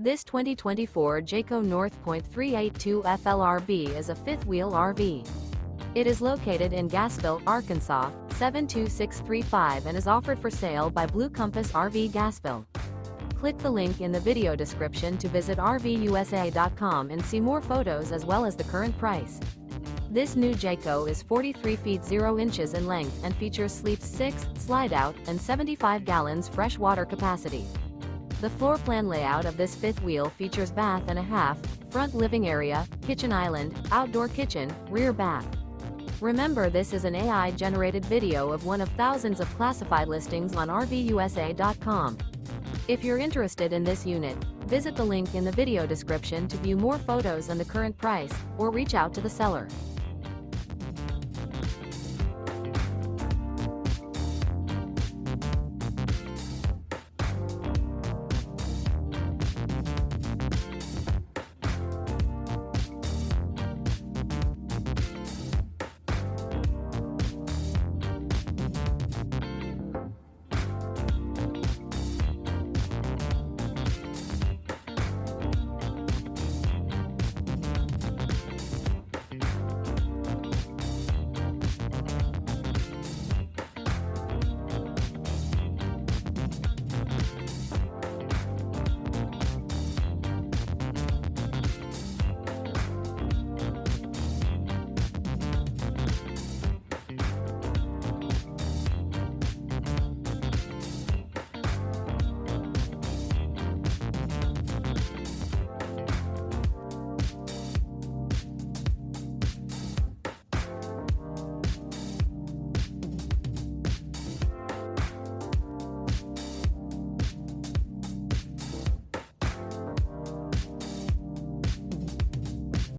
This 2024 Jayco North Point 382 FLRB is a fifth-wheel RV. It is located in Gassville, Arkansas, 72635 and is offered for sale by Blue Compass RV Gassville. Click the link in the video description to visit RVUSA.com and see more photos as well as the current price. This new Jayco is 43 feet 0 inches in length and features sleeps 6, slide-out, and 75 gallons fresh water capacity. The floor plan layout of this fifth wheel features bath and a half, front living area, kitchen island, outdoor kitchen, rear bath. Remember, this is an AI-generated video of one of thousands of classified listings on RVUSA.com. If you're interested in this unit, visit the link in the video description to view more photos and the current price, or reach out to the seller.